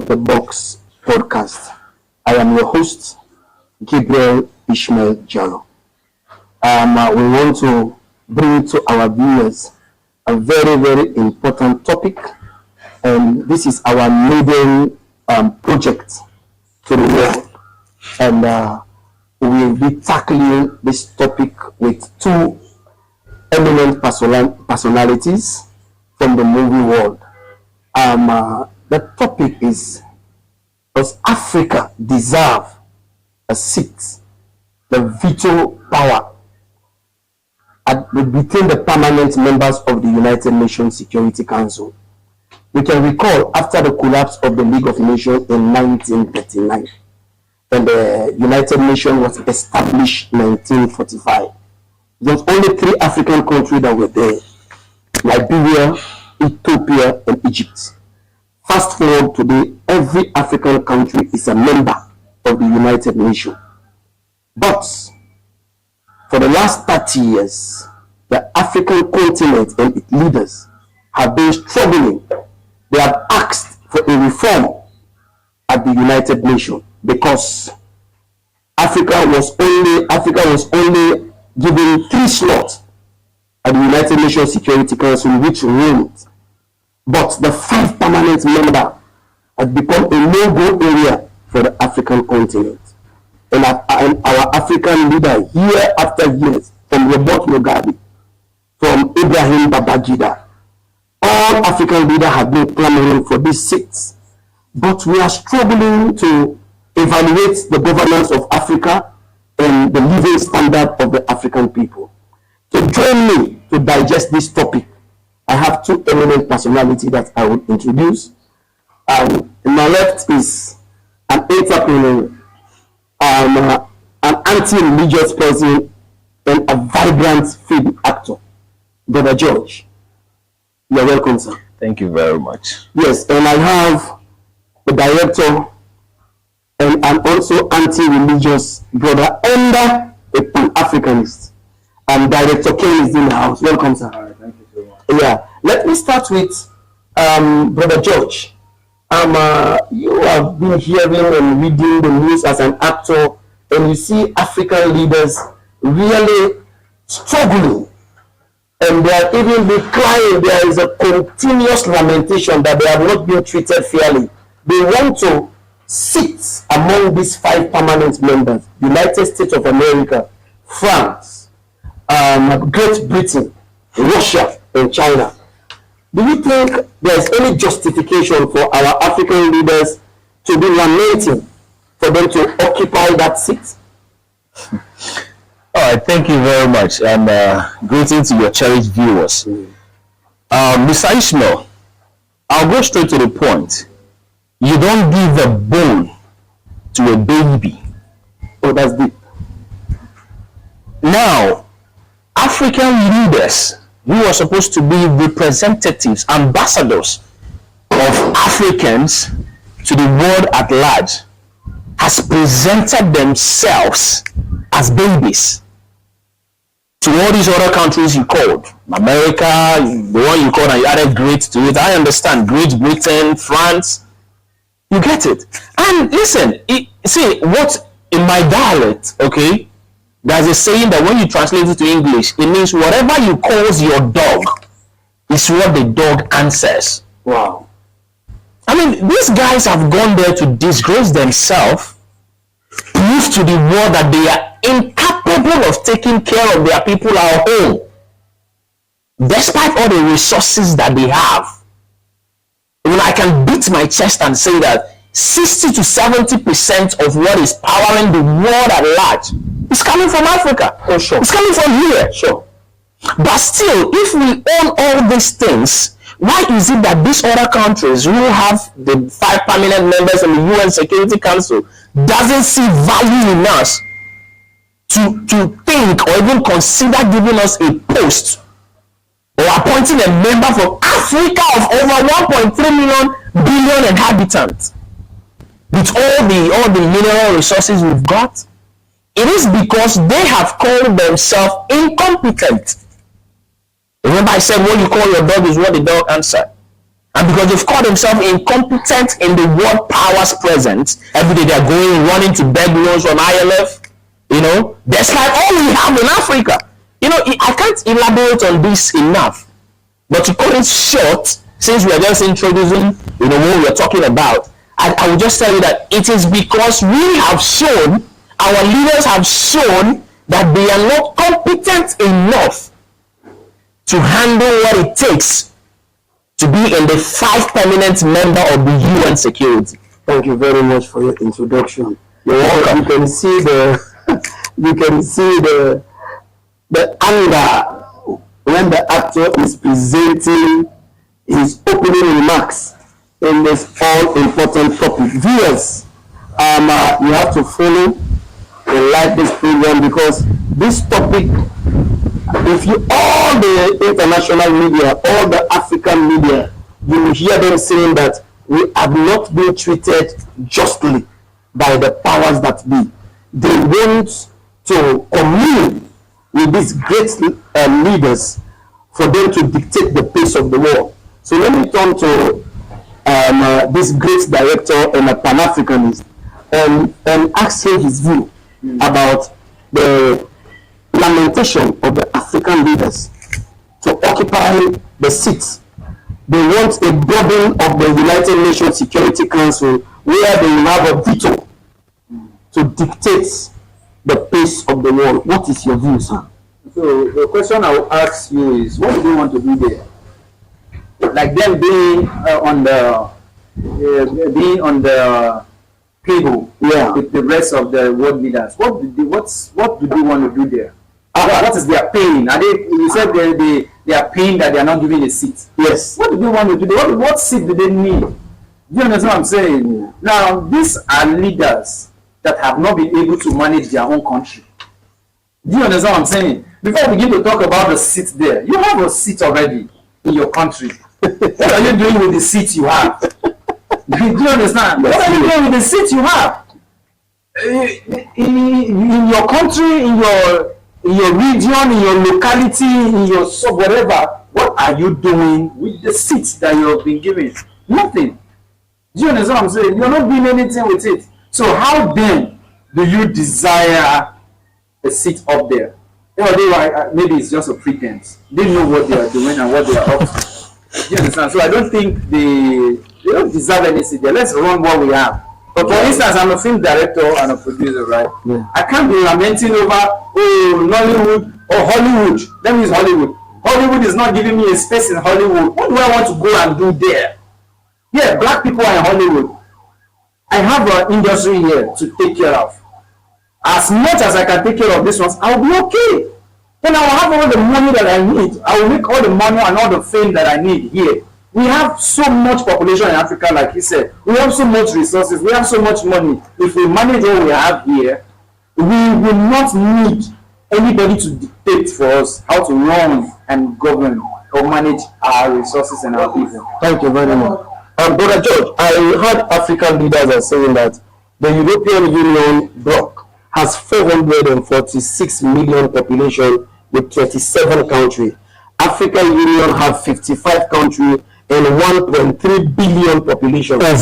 the Box podcast. I am your host, Gabriel ISHMAEL JALLOH. We want to bring to our viewers a very, very important topic, and this is our maiden project to the world. And we will be tackling this topic with two eminent personalities from the movie world. The topic is, does Africa deserve a seat, the veto power between the permanent members of the United Nations Security Council? We can recall after the collapse of the League of Nations in 1939, and the United Nations was established in 1945. There was only 3 African countries that were there: Liberia, Ethiopia, and Egypt. Fast forward today, every African country is a member of the United Nations. But for the last 30 years, the African continent and its leaders have been struggling. They have asked for a reform at the United Nations because Africa was only given 3 slots at the United Nations Security Council, which ruled. But the 5 permanent members has become a no-go area for the African continent. And our African leader, year after year, from Robert Mugabe, from Ibrahim Babangida, all African leaders have been clamoring for these seats. But we are struggling to evaluate the governance of Africa and the living standard of the African people. To join me to digest this topic, I have 2 eminent personalities that I will introduce. In my left is an entrepreneur, an anti-religious person, and a vibrant film actor, Brother George. You are welcome, sir. Thank you very much. Yes, and I have the director and also anti-religious brother and a Pan-Africanist. And Director Ken is in the house. Welcome, sir. All right, thank you so much. Yeah, let me start with Brother George. You have been hearing and reading the news as an actor, and you see African leaders really struggling, and they are even crying. There is a continuous lamentation that they have not been treated fairly. They want to sit among these 5 permanent members: United States of America, France, Great Britain, Russia, and China. Do you think there is any justification for our African leaders to be lamenting for them to occupy that seat? All right, thank you very much, and greetings to your cherished viewers. Mr. ISHMAEL, I'll go straight to the point. You don't give a bone to a baby. Oh, that's deep. Now, African leaders who are supposed to be representatives, ambassadors of Africans to the world at large, has presented themselves as babies to all these other countries you called. America, the one you called and you added great to it. I understand, Great Britain, France. You get it. And listen, see, what in my dialect, okay, there's a saying that when you translate it to English, it means whatever you call your dog is what the dog answers. Wow. I mean, these guys have gone there to disgrace themselves, prove to the world that they are incapable of taking care of their people at home, despite all the resources that they have. When I can beat my chest and say that 60 to 70% of what is powering the world at large is coming from Africa. Oh, sure. It's coming from here. Sure. But still, if we own all these things, why is it that these other countries who have the 5 permanent members in the UN Security Council doesn't see value in us to think or even consider giving us a post or appointing a member from Africa of over 1.3 billion inhabitants with all the mineral resources we've got? It is because they have called themselves incompetent. Remember I said what you call your dog is what the dog answers. And because they've called themselves incompetent in the world powers present, every day they're going, running to beg loans from IMF, despite all we have in Africa. I can't elaborate on this enough. But to cut it short, since we are just introducing, what we are talking about, I will just tell you that it is because we have shown, our leaders have shown that they are not competent enough to handle what it takes to be in the 5 permanent member of the UN security. Thank you very much for your introduction. You're welcome. You can see the anger when the actor is presenting his opening remarks in this all-important topic. Viewers, you have to follow and like this program, because this topic, all the international media, all the African media, you will hear them saying that we have not been treated justly by the powers that be. They want to commune with these great leaders for them to dictate the pace of the world. So let me turn to this great director and a Pan-Africanist and ask him his view about the lamentation of the African leaders to occupy the seats. They want a burden of the United Nations Security Council where they will have a veto to dictate the pace of the world. What is your view, sir? So the question I will ask you is, what do they want to do there? Like them being on the table with the rest of the world leaders. What do they want to do there? What is their pain? Are they? You said they are pain that they are not given a seat. Yes. What do they want to do? What seat do they need? Do you understand what I'm saying? Now, these are leaders that have not been able to manage their own country. Do you understand what I'm saying? Before we begin to talk about the seat there, you have a seat already in your country. What are you doing with the seat you have? Do you understand? What are you doing with the seat you have? In your country, in your region, in your locality, in your sub, whatever, what are you doing with the seats that you have been given? Nothing. Do you understand what I'm saying? You're not doing anything with it. So how then do you desire a seat up there? Maybe it's just a pretense. They know what they are doing and what they are up to. Do you understand? So I don't think they don't deserve any seat there. Let's run what we have. But for instance, I'm a film director and a producer, right? Yeah. I can't be lamenting over Nollywood or Hollywood. Let me use Hollywood. Hollywood is not giving me a space in Hollywood. What do I want to go and do there? Yeah, black people are in Hollywood. I have an industry here to take care of. As much as I can take care of this ones, I'll be okay. Then I will have all the money that I need. I will make all the money and all the fame that I need here. We have so much population in Africa, like he said. We have so much resources. We have so much money. If we manage what we have here, we will not need anybody to dictate for us how to run and govern or manage our resources and our people. Thank you very much. Brother George, I heard African leaders are saying that the European Union bloc has 446 million population with 27 countries. African Union have 55 countries and 1.3 billion population. Over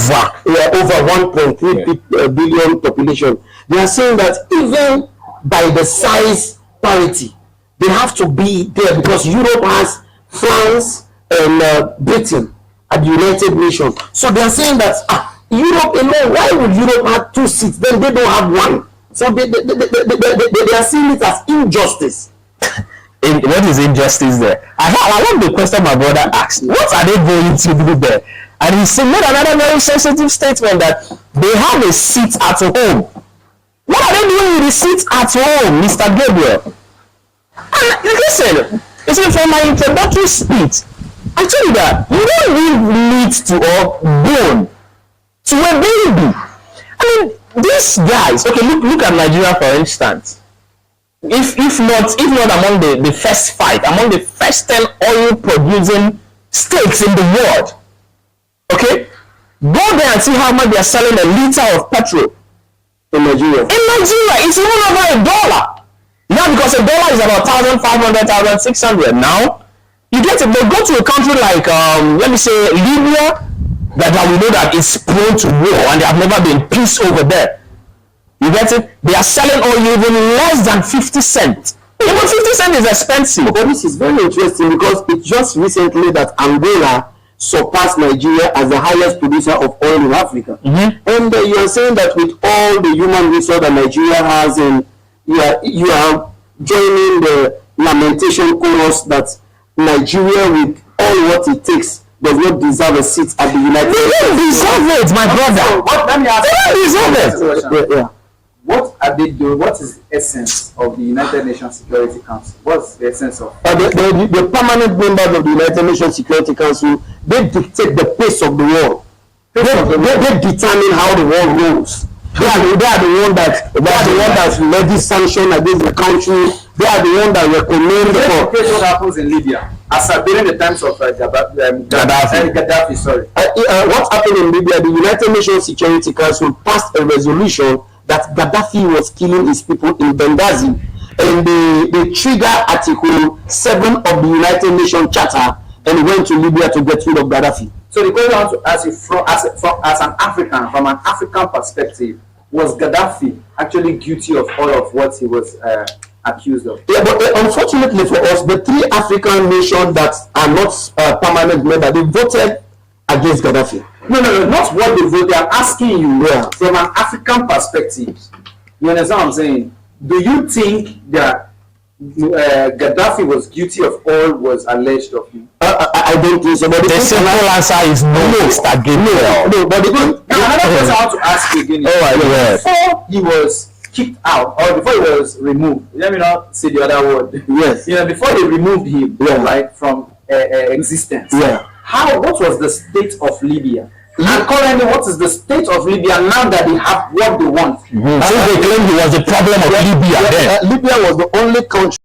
1.3 billion population. They are saying that even by the size parity, they have to be there because Europe has France and Britain at the United Nations. So they are saying that Europe alone, why would Europe have 2 seats? Then they don't have 1. So they are seeing it as injustice. What is injustice there? I love the question my brother asked. What are they going to do there? And he made another very sensitive statement that they have a seat at home. What are they doing with the seat at home, Mr. Gabriel? And listen, from my introductory speech, I tell you that you don't really need to born to a baby. I mean, these guys, okay, look at Nigeria for instance. If not among the first 5, among the first 10 oil producing states in the world, okay, go there and see how much they are selling a liter of petrol in Nigeria. In Nigeria, it's even over $1. Now, because $1 is about 1,500, 1,600 now, You get it? They go to a country like, let me say, Libya, that we know that is prone to war and there have never been peace over there. You get it? They are selling oil even less than 50 cents. Even 50 cents is expensive. But this is very interesting because it just recently that Angola surpassed Nigeria as the highest producer of oil in Africa. And you are saying that with all the human resource that Nigeria has, and you are joining the lamentation chorus that Nigeria, with all what it takes, does not deserve a seat at the United Nations. They don't deserve it, my brother. Let me ask you. They don't deserve it. Yeah. What are they doing? What is the essence of the United Nations Security Council? What's the essence of? The permanent members of the United Nations Security Council, they dictate the pace of the world. They determine how the world goes. They are the one that levy sanction against the country. They are the one that recommend. What happens in Libya? As during the times of Gaddafi. Sorry. What happened in Libya? The United Nations Security Council passed a resolution that Gaddafi was killing his people in Benghazi, and they trigger Article 7 of the United Nations Charter and went to Libya to get rid of Gaddafi. So the question I want to ask you, as an African, from an African perspective, was Gaddafi actually guilty of all of what he was accused of? Yeah, but unfortunately for us, the 3 African nations that are not permanent members, they voted against Gaddafi. No, not what they voted. I'm asking you, from an African perspective, you understand what I'm saying? Do you think that Gaddafi was guilty of all was alleged of him? I don't think so. But the simple answer is no, Mr. Gabriel. No, but another question I want to ask you again is, before he was kicked out or before he was removed, let me not say the other word. Yes. Before they removed him, right, from existence. Yeah. What was the state of Libya? And currently, what is the state of Libya now that they have what they want? So they claim he was the problem of Libya then. Libya was the only country.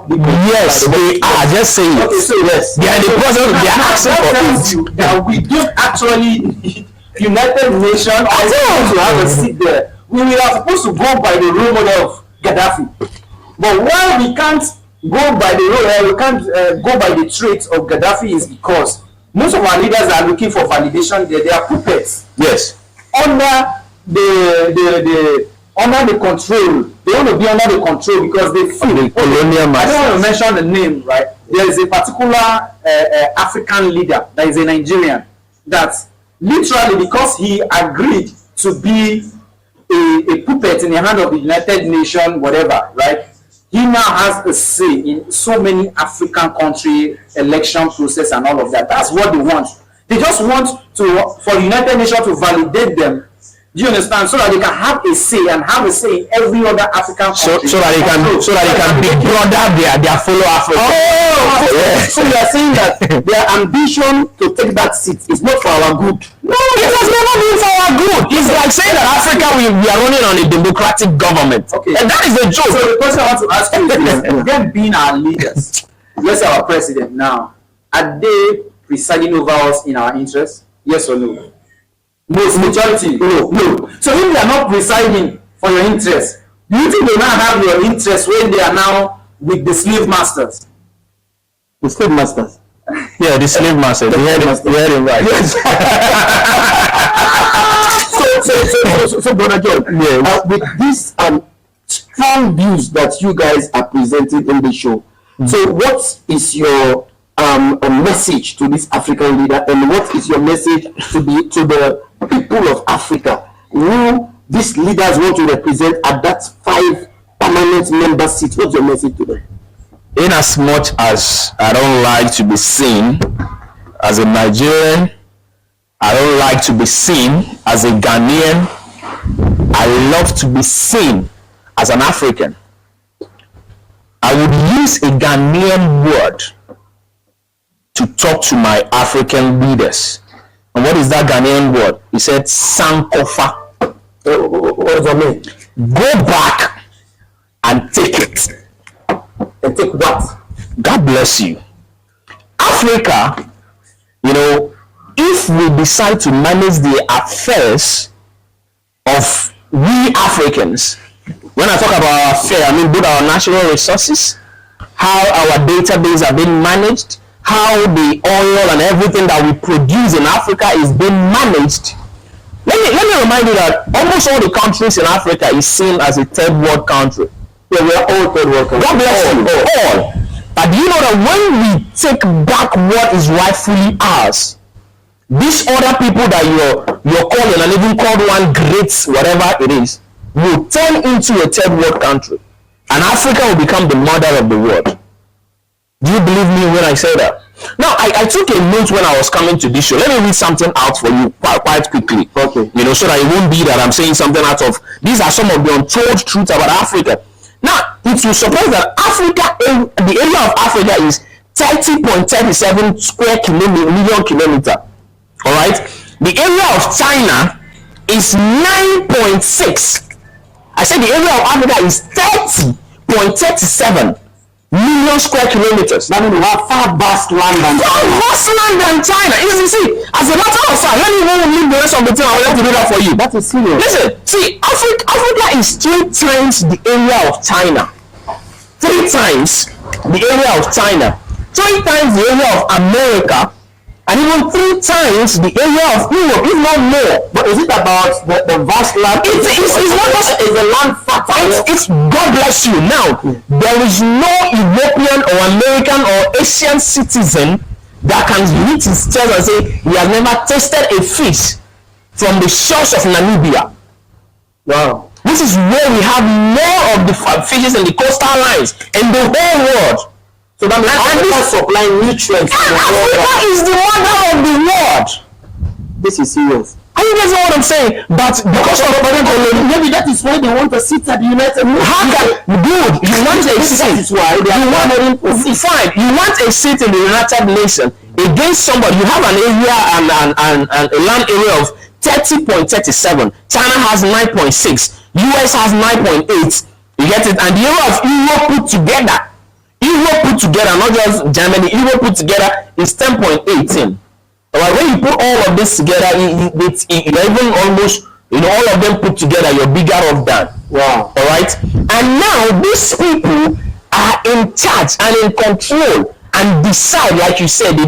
Yes, they are. Just say it. Okay, so yes, they are in the process. They are asking for it. That we don't actually need United Nations to have a seat there. We are supposed to go by the role model of Gaddafi. But why we can't go by the role, we can't go by the traits of Gaddafi is because most of our leaders are looking for validation. They are puppets. Yes. Under the control. They want to be under the control because they feel the colonial masters. I don't want to mention the name, right? There is a particular African leader that is a Nigerian that literally, because he agreed to be a puppet in the hand of the United Nations, whatever, right? He now has a say in so many African country election process and all of that. That's what they want. They just want for the United Nations to validate them. Do you understand? So that they can have a say and have a say in every other African country. So that they can be brother their fellow Africans. Yeah. So you are saying that their ambition to take that seat is not for our good. No, it has never been for our good. It's like saying that Africa we are running on a democratic government. Okay. And that is the joke. So the question I want to ask you is this: them being our leaders, let's say our president now, are they presiding over us in our interest? Yes or no? Most majority, no. So if they are not presiding for your interest, do you think they now have your interest when they are now with the slave masters? The slave masters? Yeah, the slave masters. We heard it right. Yes. So Brother John, with these strong views that you guys are presenting in the show, so what is your a message to this African leader, and what is your message to the people of Africa who these leaders want to represent at that 5 permanent member seats? What's your message to them? In as much as I don't like to be seen as a Nigerian, I don't like to be seen as a Ghanaian, I love to be seen as an African. I would use a Ghanaian word to talk to my African leaders. And what is that Ghanaian word? He said, Sankofa. What does that mean? Go back and take it. And take what? God bless you. Africa, if we decide to manage the affairs of we Africans, when I talk about our affair, I mean both our natural resources, how our database are being managed, how the oil and everything that we produce in Africa is being managed. Let me remind you that almost all the countries in Africa is seen as a third world country. Yeah, we are all third world countries. God bless you, all. But do you know that when we take back what is rightfully ours, these other people that you're calling, and even called one great whatever it is, will turn into a third world country, and Africa will become the mother of the world. Do you believe me when I say that? Now, I took a note when I was coming to this show. Let me read something out for you quite quickly. Okay. You know, so that it won't be that I'm saying something out of. These are some of the untold truths about Africa. Now, it will suppose that Africa, the area of Africa is 30.37 square million kilometer. All right. The area of China is 9.6. I said the area of Africa is 30.37 million square kilometers. That means we have far vast land than China. Vast land than China. You see, as a matter of fact, let me even leave the rest of the time. I want to do that for you. That is serious. Listen, see, Africa is 3 times the area of China. 3 times the area of China. 3 times the area of America. And even 3 times the area of Europe, if not more. But is it about the vast land? It's not just is the land fertile. It's God bless you. Now, there is no European or American or Asian citizen that can hit his chest and say he has never tasted a fish from the shores of Namibia. Wow. This is where we have more of the fishes in the coastal lines in the whole world. So that means Africa supply nutrients. Africa is the mother of the world. This is serious. Are you guys know what I'm saying? But because of maybe that is why they want a seat at the United Nations. How can good? You want a seat? Is why they are fine. You want a seat in the United Nations against somebody. You have an area and a land area of 30.37. China has 9.6. US has 9.8. You get it? And the area of Europe put together. Not just Germany, Europe put together is 10.18. Alright, when you put all of this together, it's even almost, all of them put together, you're bigger off than. Wow. Alright? And now these people are in charge and in control and decide, like you said, how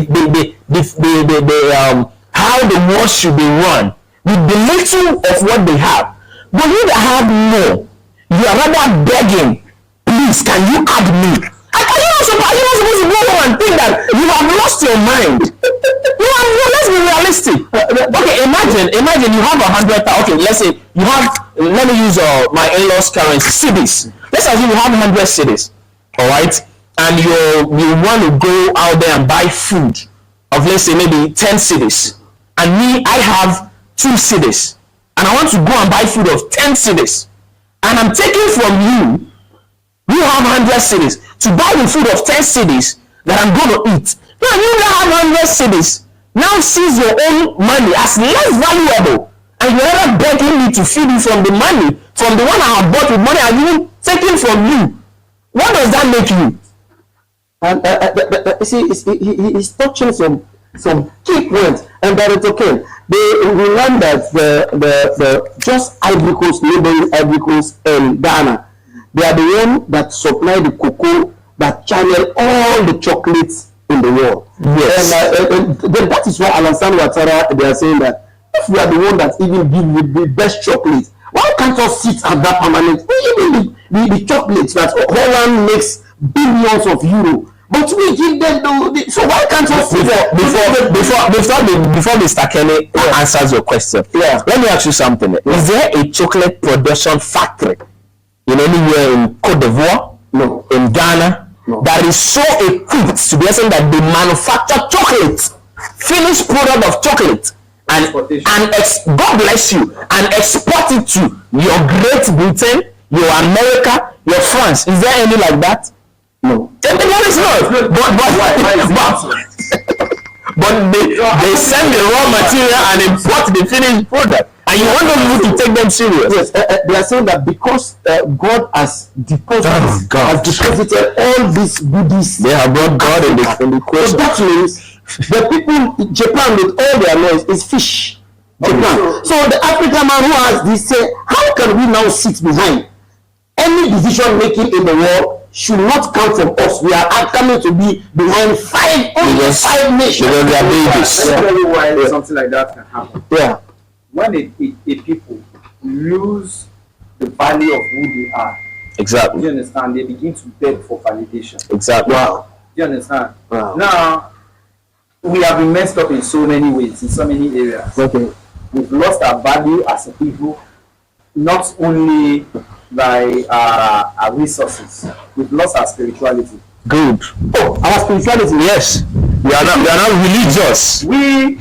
the world should be run with the little of what they have. But you that have more, you are rather begging, please, can you add me? Are you not supposed to go home and think that you have lost your mind? Let's be realistic. Okay, imagine you have 100,000. Okay, let's say you have. Let me use my in-laws' currency, cedis. Let's assume you have 100 cedis. All right, and you want to go out there and buy food of, let's say, maybe 10 cedis, and me, I have 2 cedis, and I want to go and buy food of 10 cedis, and I'm taking from you. You have 100 cedis to buy the food of 10 cedis that I'm going to eat. Now you have 100 cedis. Now sees your own money as less valuable, and you're not begging me to feed you from the money, from the one I have bought with money I've even taken from you. What does that make you? And you see, he's touching some key points, and that it's okay. We learned that the just Ivory Coast, neighboring Ivory Coast and Ghana, they are the one that supply the cocoa that channel all the chocolates in the world. Yes. And then that is why Alassane Ouattara, they are saying that if we are the one that even give the best chocolate, why can't us sit at that permanent? Even the chocolates that Holland makes billions of euro, but we give them so why can't us before Mr. Kenny answers your question? Yeah. Let me ask you something. Is there a chocolate production factory in anywhere in Côte d'Ivoire? No. In Ghana? No. That is so equipped to be saying that they manufacture chocolate, finished product of chocolate, and God bless you, and export it to your Great Britain, your America, your France. Is there any like that? No. There is not. But they send the raw material and import the finished product. And you want them to take them serious? Yes, they are saying that because God has deposited all these goodies. They have brought God in the question. So that means the people in Japan with all their noise is fish. Japan. So the African man who has this say, how can we now sit behind any decision making in the world should not come from us? We are coming to be behind five nations. Because they are babies. That's very why something like that can happen. Yeah. When a people lose the value of who they are, Exactly. do you understand? They begin to beg for validation. Exactly. Wow. Do you understand? Wow. Now, we have been messed up in so many ways, in so many areas. Okay. We've lost our value as a people, not only by our resources, we've lost our spirituality. Good. Oh, our spirituality. Yes. We are not religious. We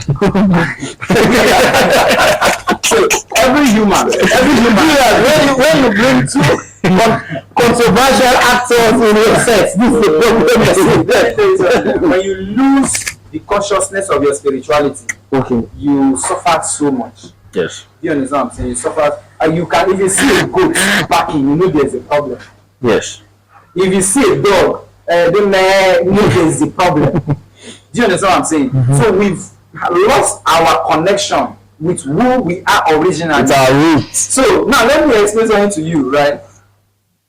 so every human when you bring two controversial actors in your set, this is the problem. when you lose the consciousness of your spirituality, Okay. you suffer so much. Yes. Do you understand what I'm saying? You suffer, and you can, if you see a goat backing, you know there's a problem. Yes. If you see a dog, then you know there's a problem. Do you understand what I'm saying? So we've lost our connection with who we are originally. It's our roots. So now let me explain something to you, right?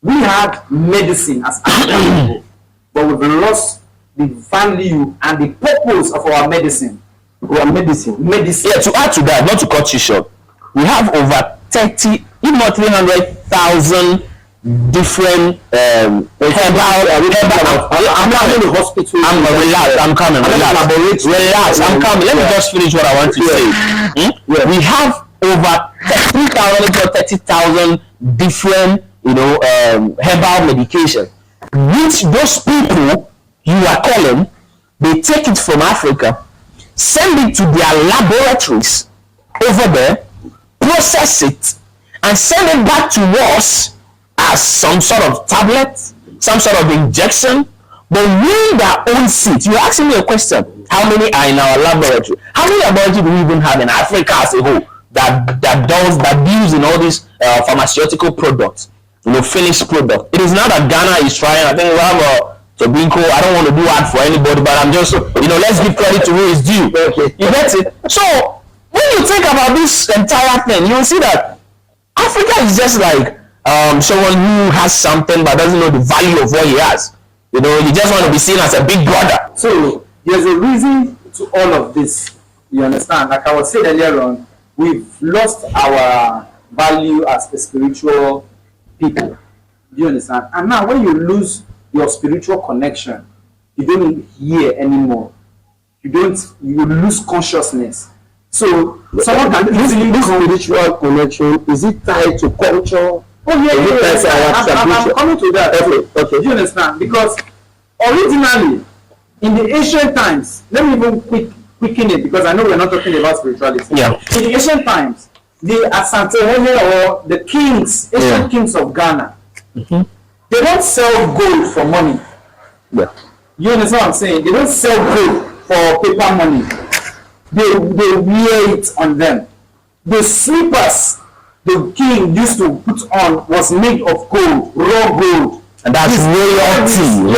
We had medicine as African people, but we've lost the value and the purpose of our medicine. Medicine. Yeah, to add to that, not to cut you short, we have over 30, if not 300,000 different herbal. I'm coming to hospital. I'm coming. Relax. I'm coming. Let me just finish what I want to say. We have over 30,000 different, herbal medication, which those people you are calling, they take it from Africa, send it to their laboratories over there, process it, and send it back to us as some sort of tablet, some sort of injection. But we that own it, you're asking me a question: how many are in our laboratory? How many laboratories do we even have in Africa as a whole that deals in all these pharmaceutical products, finished product? It is not that Ghana is trying. I think we have a Tobinco. I don't want to do ad for anybody, but I'm just, let's give credit to who is due. Okay. You get it? So when you think about this entire thing, you'll see that Africa is just like someone who has something but doesn't know the value of what he has. You just want to be seen as a big brother. So there's a reason to all of this. You understand? Like I was saying earlier on, we've lost our value as a spiritual people. Do you understand? And now when you lose your spiritual connection, you don't hear anymore. You lose consciousness. So someone can easily lose spiritual connection. Is it tied to culture? Oh yeah. I'm coming to that. Okay. Do you understand? Because originally, in the ancient times, let me even quicken it because I know we're not talking about spirituality. Yeah. In the ancient times, the Asante or the kings, ancient kings of Ghana, they don't sell gold for money. Yeah. You understand what I'm saying? They don't sell gold for paper money. They wear it on them. The slippers the king used to put on was made of gold, raw gold. And that's royalty.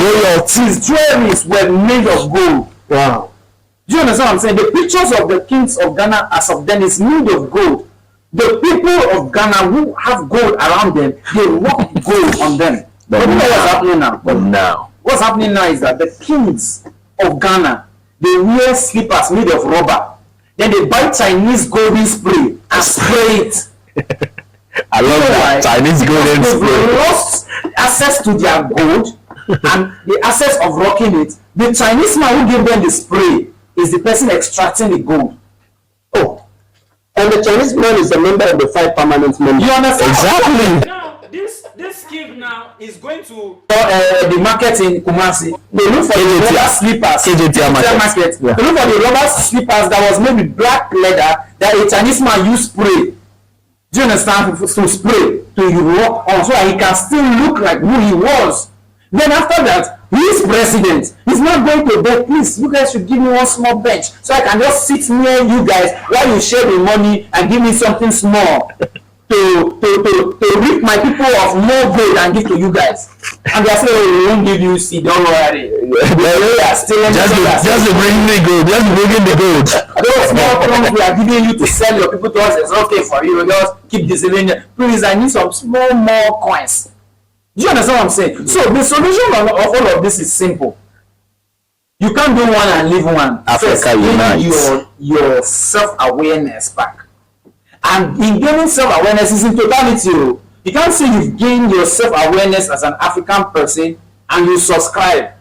His jewelries were made of gold. Wow. Do you understand what I'm saying? The pictures of the kings of Ghana as of then is made of gold. The people of Ghana who have gold around them, they rock gold on them. But you know what's happening now? But now, what's happening now is that the kings of Ghana, they wear slippers made of rubber. Then they buy Chinese golden spray and spray it. I love that. Chinese golden spray. They've lost access to their gold and the access of rocking it. The Chinese man who gave them the spray is the person extracting the gold. Oh, and the Chinese man is a member of the 5 permanent members. You understand? Exactly. Now, this scheme now is going to The market in Kumasi, they look for the rubber slippers. KJTR market. Yeah. They look for the rubber slippers that was made with black leather that a Chinese man used spray. Do you understand? To spray to walk on so that he can still look like who he was. Then after that, he is president. He's not going to beg. Please, you guys should give me one small bench so I can just sit near you guys while you share the money and give me something small to reap my people of more gold and give to you guys. And they are saying, oh, we won't give you seed, don't worry. They are stealing Just bring the gold. Just bring the gold. Those small crumbs we are giving you to sell your people to us, it's okay for you. Just keep deceiving. Please, I need some small more coins. Do you understand what I'm saying? So the solution of all of this is simple. You can't do one and leave one. Africa unites. Your self-awareness back. And in gaining self-awareness is in totality. You can't say you've gained your self-awareness as an African person and you subscribe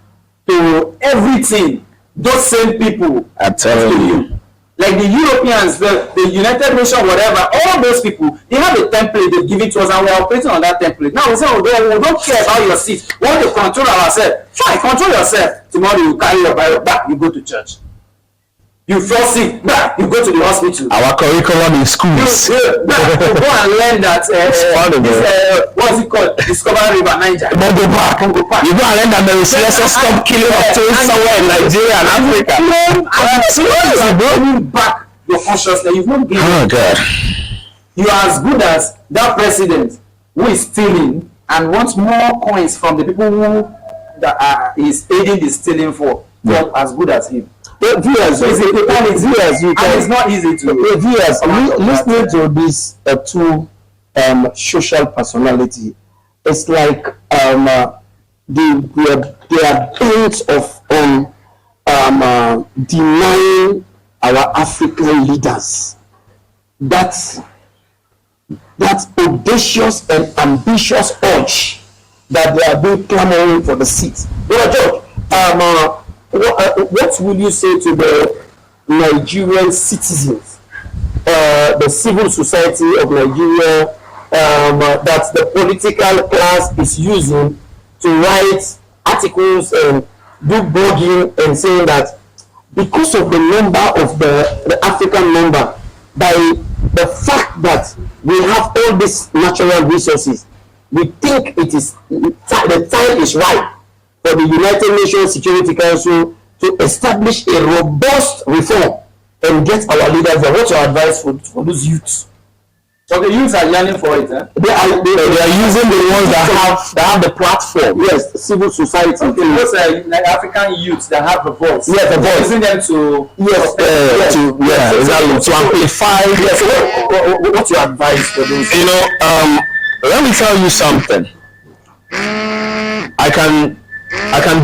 to everything those same people I'm telling you. Like the Europeans, the United Nations, whatever, all those people, they have a template they've given to us and we're operating on that template. Now we say, we don't care about your seat. We want to control ourselves. Fine, control yourself. Tomorrow you carry your Bible back, you go to church. You fall sick, back, you go to the hospital. Our curriculum in schools. You go and learn that, what's it called? Discover River Niger. Go back. You go and learn that there is stop killing of tourists somewhere in Nigeria and Africa. Bring back your consciousness. You've not gained. Oh God. You are as good as that president who is stealing and wants more coins from the people who is aiding the stealing for. Not as good as him. Viewers, it's not easy to viewers, listening to this two social personality, it's like they are bent of denying our African leaders that audacious and ambitious urge that they are being clamoring for the seat. George, what will you say to the Nigerian citizens, the civil society of Nigeria, that the political class is using to write articles and do blogging and saying that because of the number of the African number, by the fact that we have all these natural resources, we think it is the time is right for the United Nations Security Council to establish a robust reform and get our leaders there. What's your advice for those youths? So the youths are yearning for it, eh? They are using the ones that have the platform. Yes, civil society. Okay, those are like African youths that have the voice. Yes, the voice. Using them to to amplify. Yes. So what's your advice for those? You know, let me tell you something. I can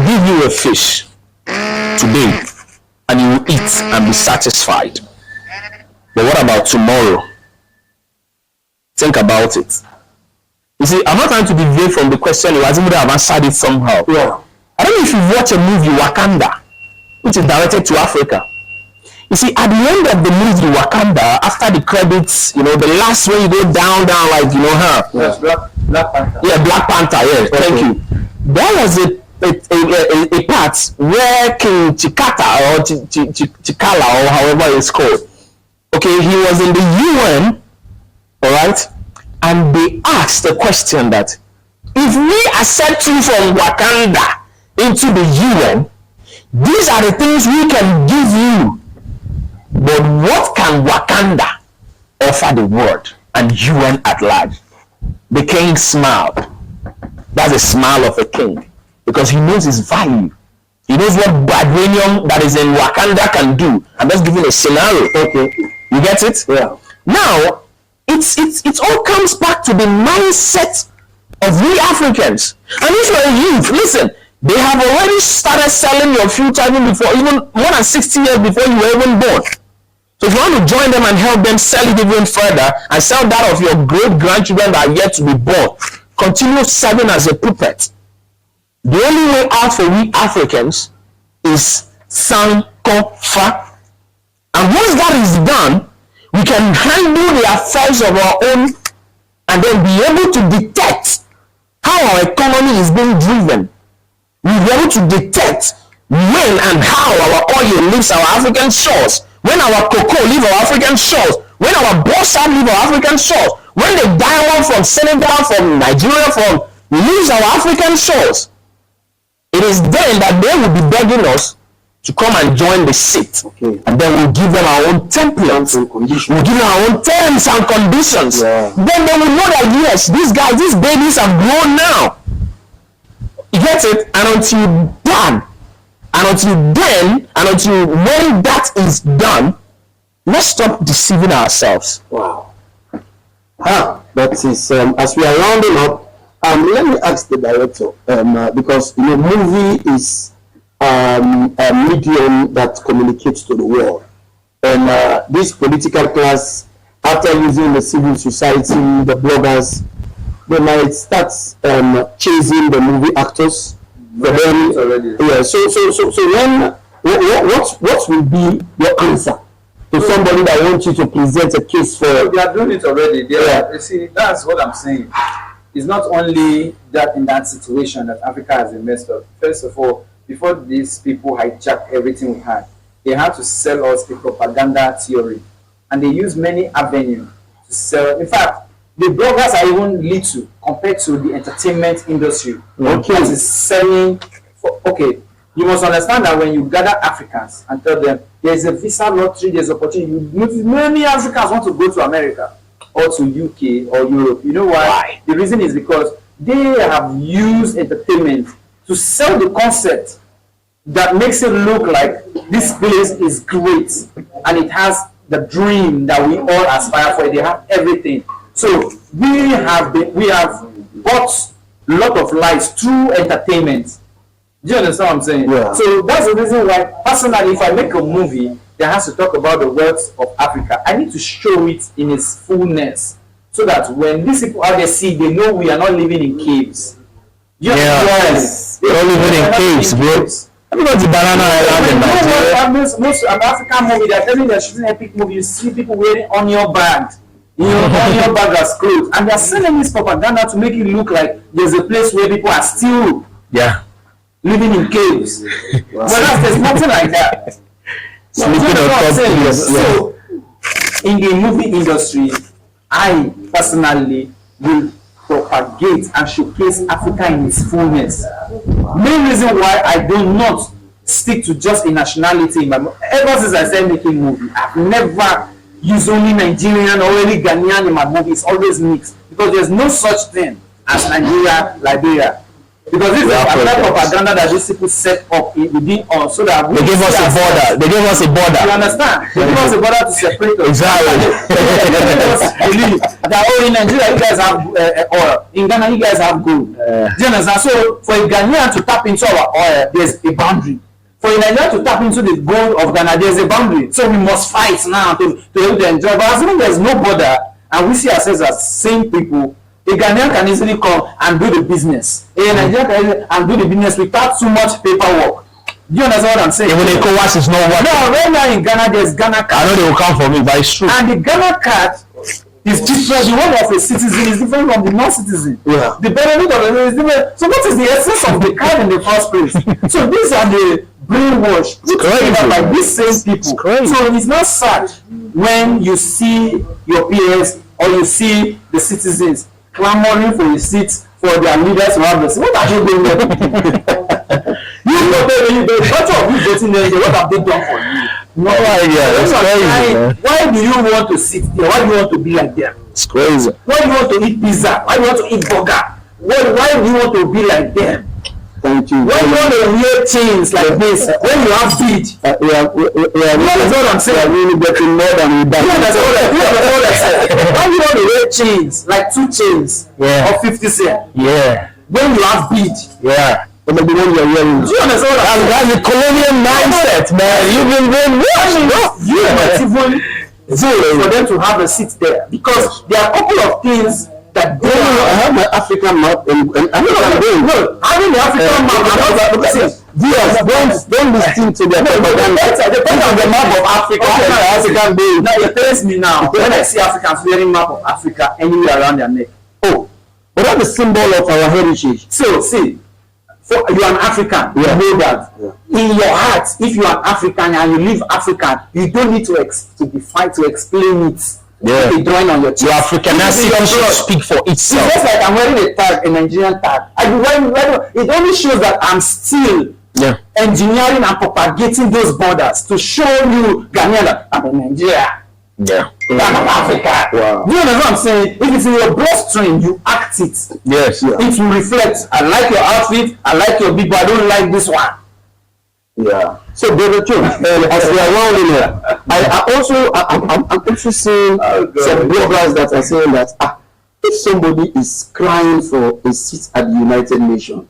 give you a fish today and you will eat and be satisfied. But what about tomorrow? Think about it. You see, I'm not trying to deviate from the question. As if I've answered it somehow. Yeah. I don't know if you watch a movie Wakanda, which is directed to Africa. You see, at the end of the movie Wakanda, after the credits, you know, the last when you go down, like, you know, her. Yes, Black Panther. Yeah, Black Panther. Yes, okay. Thank you. There was a part where King Chikata or Chikala or however it's called. Okay, he was in the UN, all right, and they asked the question that if we accept you from Wakanda into the UN, these are the things we can give you. But what can Wakanda offer the world and UN at large? The king smiled. That's a smile of a king because he knows his value. He knows what vibranium that is in Wakanda can do. I'm just giving a scenario. Okay, you get it? Yeah. Now, it all comes back to the mindset of we Africans. And if you're a youth, listen, they have already started selling your future even more than 60 years before you were even born. So if you want to join them and help them sell it even further and sell that of your great-grandchildren that are yet to be born, continue serving as a puppet. The only way out for we Africans is Sankofa. And once that is done, we can handle the affairs of our own and then be able to detect how our economy is being driven. We'll be able to detect when and how our oil leaves our African shores, when our cocoa leaves our African shores, when our bauxite leaves our African shores, when the diamond from Senegal, from Nigeria, leaves our African shores. It is then that they will be begging us to come and join the seat. Okay. And then we'll give them our own templates. We'll give them our own terms and conditions. Yeah. Then they will know that yes, these babies have grown now. You get it? And until then, and until when that is done, let's stop deceiving ourselves. Wow. That is, as we are rounding up, let me ask the director, because movie is a medium that communicates to the world. And this political class, after using the civil society, the bloggers, they might start chasing the movie actors. For them, yeah. So when what will be your answer to somebody that wants you to present a case for? They are doing it already. You see, that's what I'm saying. It's not only that in that situation that Africa has been messed up. First of all, before these people hijack everything we had, they had to sell us a propaganda theory, and they use many avenues to sell. In fact, the bloggers are even little compared to the entertainment industry. Okay, that is selling. Okay, you must understand that when you gather Africans and tell them there is a visa lottery, there's opportunity. Many Africans want to go to America or to UK or Europe. You know why? The reason is because they have used entertainment to sell the concept that makes it look like this place is great and it has the dream that we all aspire for. They have everything. So we have bought a lot of lives through entertainment. Do you understand what I'm saying? Yeah. So that's the reason why, personally, if I make a movie that has to talk about the wealth of Africa, I need to show it in its fullness, so that when these people out there see, they know we are not living in caves. Yes, we're all living in caves, bro. Have you got the banana island in Nigeria? Most African movie, they're telling they're shooting epic movie. You see people wearing onion bags. Onion bag as clothes, and they're selling this propaganda to make it look like there's a place where people are still living in caves. Whereas there's nothing like that. So in the movie industry, I personally will propagate and showcase Africa in its fullness. Main reason why I do not stick to just a nationality in my movie. Ever since I started making movie, I've never use only Nigerian or only Ghanaian in my movie. It's always mixed, because there's no such thing as Nigeria, Liberia. Because this is a propaganda that these people set up within us, so that they give us a border. They give us a border. You understand? They give us a border to separate us. Exactly. Believe that in Nigeria you guys have oil, in Ghana you guys have gold. Do you understand? So for a Ghanaian to tap into our oil, there's a boundary. For Nigeria to tap into the gold of Ghana, there's a boundary. So we must fight now to able to enjoy. But as long as there's no border and we see ourselves as same people, a Ghanaian can easily come and do the business. A Nigerian can easily and do the business without too much paperwork. Do you understand what I'm saying? Even the ECOWAS is not working. No, right now in Ghana there's Ghana card. I know they will come for me, but it's true. And the Ghana card is different. The one of a citizen is different from the non-citizen. Yeah. The benefit of it is different. So what is the essence of the card in the first place? So these are the brainwash put together by these same people. So it's not sad when you see your peers or you see the citizens clamoring for a seat for their leaders to have the seat. What are you doing there? The bunch of you voting there, what have they done for you? No idea. That's crazy. Why do you want to sit there? Why do you want to be like them? It's crazy. Why do you want to eat pizza? Why do you want to eat burger? Why do you want to be like them? Thank you. Why do you want to wear chains like this when you have bead? That's what I'm saying. We are really getting more than we done. That's what I'm saying. Why do you want to wear chains, like 2 chains of 50 cents? Yeah. When you have bead? Yeah. But the one you're wearing. Do you understand what I'm saying? That's the colonial mindset, man. You've been brainwashed. You might even vote for them to have a seat there, because there are a couple of things that they I have my African map and I know what I'm doing. No, having the African map, don't listen to the propaganda. Depends on the map of Africa. African being. Now it tells me now when I see Africans wearing map of Africa anywhere around their neck. Oh, but that's the symbol of our heritage. So see, you're an African, you know that. In your heart, if you're an African and you live African, you don't need to explain it. Yeah. A drawing on your chest. Your Africanity should speak for itself. It's just like I'm wearing a tag, a Nigerian tag. It only shows that I'm still engineering and propagating those borders to show you Ghanaian that I'm in Nigeria. Yeah. That's Africa. Wow. Do you understand what I'm saying? If it's in your bloodstream, you act it. Yes. Yeah. If you reflect, I like your outfit, I like your big, but I don't like this one. Yeah. So, Brother Cho, as we are rounding here, I'm also seeing some bloggers that are saying that if somebody is crying for a seat at the United Nations,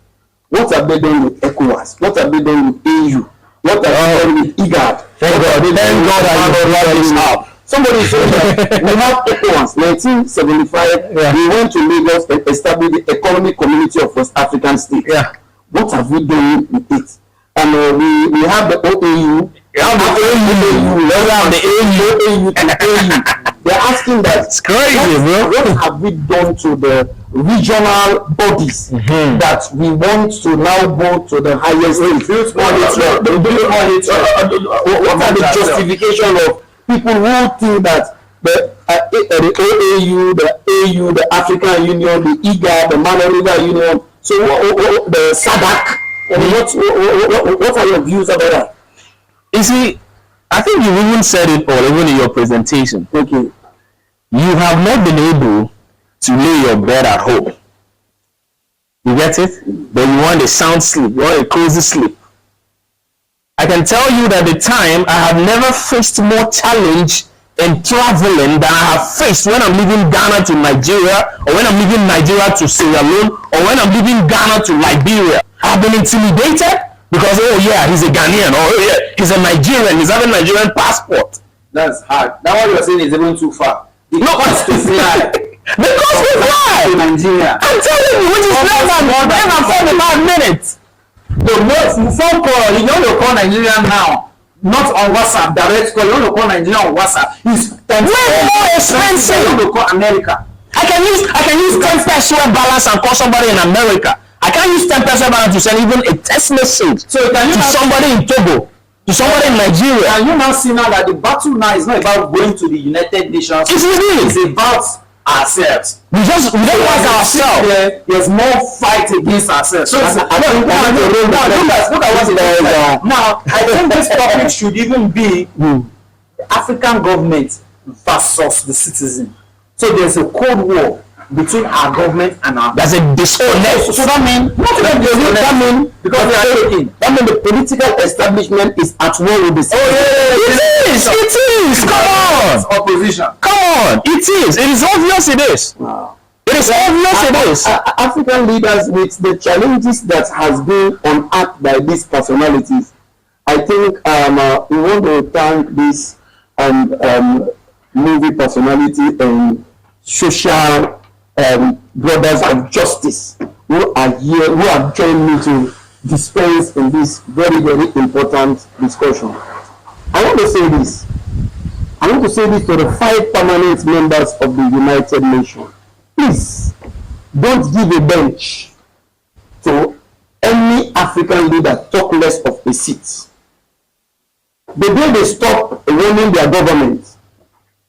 what have they done with ECOWAS? What have they done with AU? What have they done with IGAD? Thank God I brought this up. Somebody is saying that we have ECOWAS. 1975, we went to Lagos and established the Economic Community of West African States. Yeah. What have we done with it? And we have the OAU. We have the AU. We have the AU to AU. They're asking that. It's crazy, bro. What have we done to the regional bodies that we want to now go to the highest stage? What are the justification of people who think that the OAU, the AU, the African Union, the IGAD, the Manoriva Union, so the SADC, what are your views about that? You see, I think you even said it all, even in your presentation. Okay. You have not been able to lay your bed at home. You get it? But you want a sound sleep, you want a cozy sleep. I can tell you that the time I have never faced more challenge in traveling than I have faced when I'm leaving Ghana to Nigeria, or when I'm leaving Nigeria to Sierra Leone, or when I'm leaving Ghana to Liberia. I've been intimidated because, oh yeah, he's a Ghanaian, or oh yeah, he's a Nigerian, he's having a Nigerian passport. That's hard. That what you're saying is even too far. The cost to fly. The cost to fly to Nigeria. I'm telling you, which is less than 45 minutes. The most phone call, you know, you call Nigeria now, not on WhatsApp, direct call. You want to call Nigeria on WhatsApp. It's way more expensive. You want to call America. I can use 10 peso balance and call somebody in America. I can't use 10 peso balance to send even a text message to somebody in Togo, to somebody in Nigeria. And you now see now that the battle now is not about going to the United Nations. It's about ourselves. We don't like ourselves. There's more fight against ourselves. So look at what's there. Now, I think this topic should even be the African government versus the citizen. So there's a cold war between our government and our. There's a disconnect. So that means because they are taking. That means the political establishment is at war with the citizens. It is. Come on. It's opposition. Come on. It is. It is obvious. It is. Wow. It is obvious. It is. African leaders, with the challenges that has been unearthed by these personalities, I think we want to thank this movie personality and social brothers of justice who are here, who have joined me to dispense in this very, very important discussion. I want to say this. I want to say this to the 5 permanent members of the United Nations. Please, don't give a bench to any African leader talk less of a seat. The day they stop running their government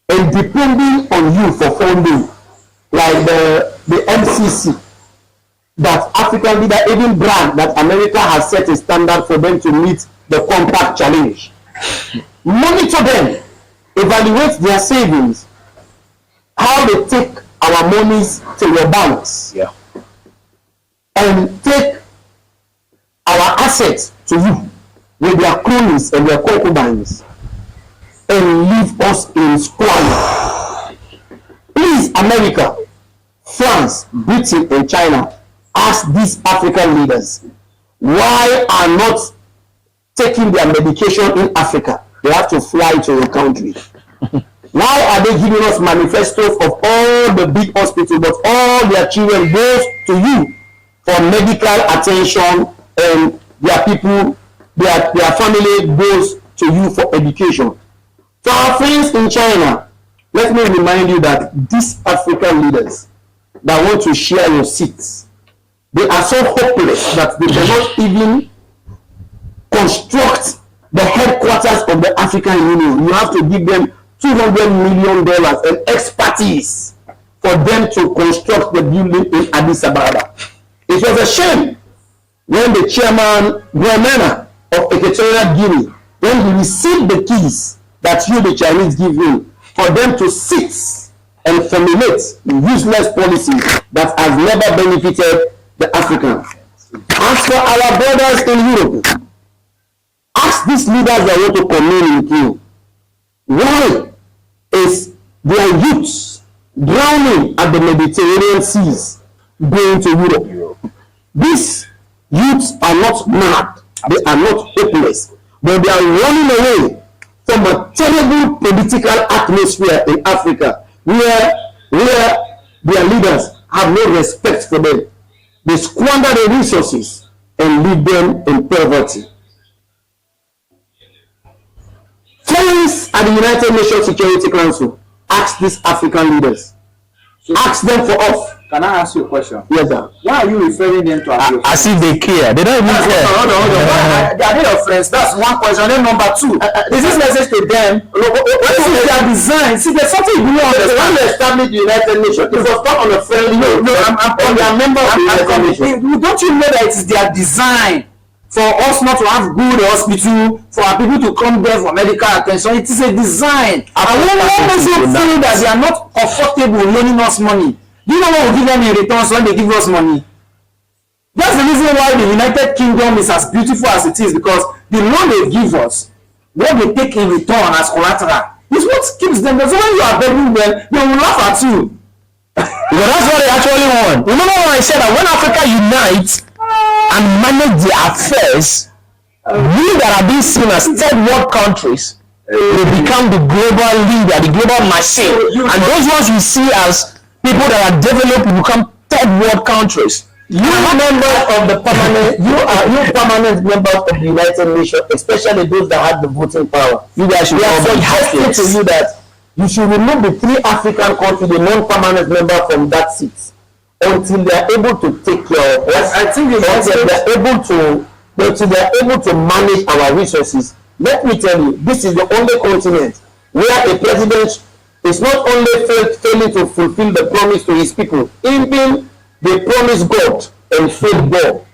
and depending on you for funding, like the MCC, that African leader even brand that America has set a standard for them to meet the compact challenge. Monitor them, evaluate their savings, how they take our monies to your banks, and take our assets to you with their cronies and their concubines, and leave us in squalor. Please, America, France, Britain, and China, ask these African leaders why are not taking their medication in Africa. They have to fly to your country. Why are they giving us manifestos of all the big hospitals, but all their children goes to you for medical attention, and their people, their family goes to you for education? To our friends in China, let me remind you that these African leaders that want to share your seats, they are so hopeless that they cannot even construct the headquarters of the African Union. You have to give them $200 million and expertise for them to construct the building in Addis Ababa. It was a shame when the chairman, Guamena of Equatorial Guinea, when he received the keys that you, the Chinese, give him, for them to sit and formulate useless policies that has never benefited the African. As for our brothers in Europe, ask these leaders that want to commune with you, why is their youths drowning at the Mediterranean seas going to Europe? These youths are not mad, they are not hopeless, but they are running away from a terrible political atmosphere in Africa where their leaders have no respect for them. They squander the resources and leave them in poverty. Friends at the United Nations Security Council, ask these African leaders. Ask them for us. Can I ask you a question? Yes, sir. Why are you referring them to as your friends? As if they care. They don't even care. Hold on. Are they your friends? That's one question. Then number two, is this message to them? What is their design? See, there's something you don't understand. When they established the United Nations, it was not on a friendly note. They are members of the United Nations. Don't you know that it is their design for us not to have good hospital, for our people to come there for medical attention? It is a design. And when makes you feel that they are not comfortable loaning us money, do you know what we give them in return when they give us money? That's the reason why the United Kingdom is as beautiful as it is, because the loan they give us, what they take in return as collateral, is what keeps them. So when you are begging them, they will laugh at you. But that's what they actually want. Remember when I said that when Africa unites and manage their affairs, we that are being seen as third world countries will become the global leader, the global machine. And those ones we see as people that are developed will become third world countries. You members of the permanent, you permanent members of the United Nations, especially those that have the voting power. You guys should We are all be suggesting happy. to you that you should remove the 3 African countries, the non-permanent member from that seat, until they are able to take care of us. I think until they are able to manage our resources. Let me tell you, this is the only continent where a president is not only failing to fulfill the promise to his people, even they promise God and failed God.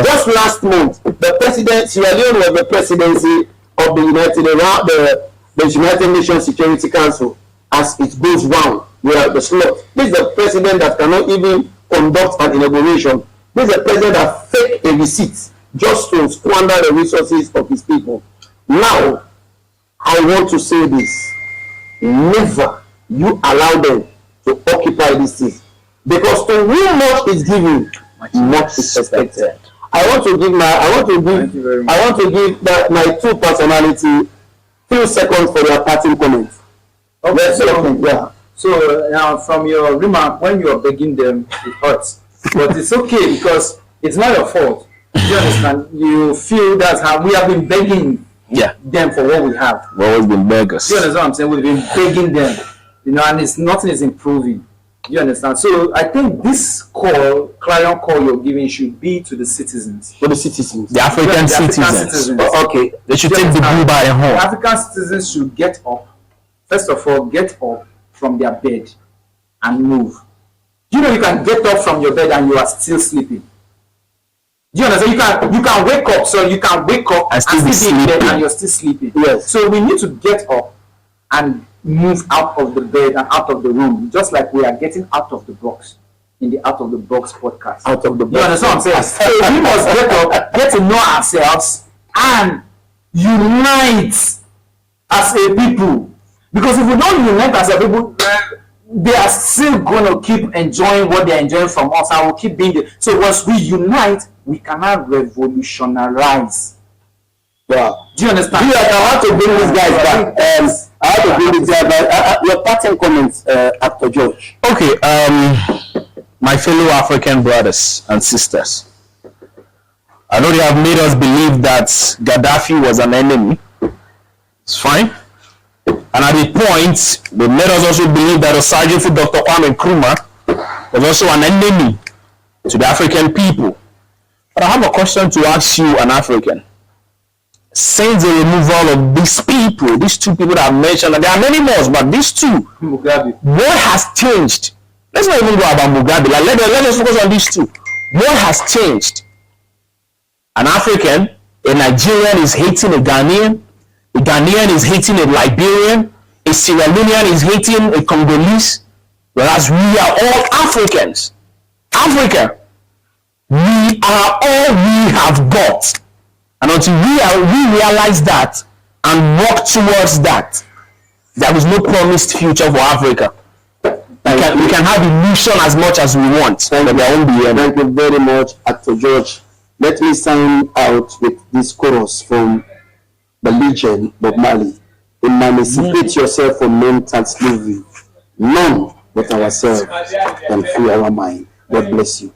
Just last month, the president, Sierra Leone was the presidency of the United Nations Security Council as it goes round. We are the slot. This is the president that cannot even conduct an inauguration. This is the president that fake a receipt just to squander the resources of his people. Now, I want to say this. Never you allow them to occupy this seat. Because to whom much is given, much is expected. I want to give my 2 personality few seconds for their parting comments. Okay, so now from your remark, when you are begging them, it hurts. But it's okay because it's not your fault. You understand? You feel that's how we have been begging them for what we have. We've always been beggars. You understand what I'm saying? We've been begging them, and nothing is improving. You understand? So I think this clarion call you're giving should be to the citizens. For the citizens. The African citizens. Okay. They should take the blue by the horn. African citizens should get up. First of all, get up from their bed and move. You know you can get up from your bed and you are still sleeping. Do you understand? You can wake up, so you can wake up and still be in bed and you're still sleeping. Yes. So we need to get up and move out of the bed and out of the room, just like we are getting out of the box in the Out of the Box podcast. Out of the box. You understand what I'm saying? So we must get up, get to know ourselves, and unite as a people. Because if we don't unite as a people, they are still going to keep enjoying what they're enjoying from us, and we'll keep being there. So once we unite, we cannot revolutionize. Yeah. Do you understand? I want to bring these guys back. I have to bring these guys back. Your parting comments, Dr. George. Okay, my fellow African brothers and sisters, I know they have made us believe that Gaddafi was an enemy. It's fine. And at the point, they made us also believe that the Sergeant for Dr. Kwame Nkrumah was also an enemy to the African people. But I have a question to ask you, an African. Since the removal of these people, these 2 people that I've mentioned, and there are many more, but these 2, what has changed? Let's not even go about Mugabe. Let us focus on these 2. What has changed An African, a Nigerian is hating a Ghanaian is hating a Liberian, a Sierra Leonean is hating a Congolese, whereas we are all Africans. Africa, we are all we have got. And until we realize that and work towards that, there is no promised future for Africa. We can have illusion as much as we want, but there won't be any. Thank you very much, Actor George. Let me sign out with this chorus from the legend Bob Marley. Emancipate yourself from mental slavery. None but ourselves can free our mind. God bless you.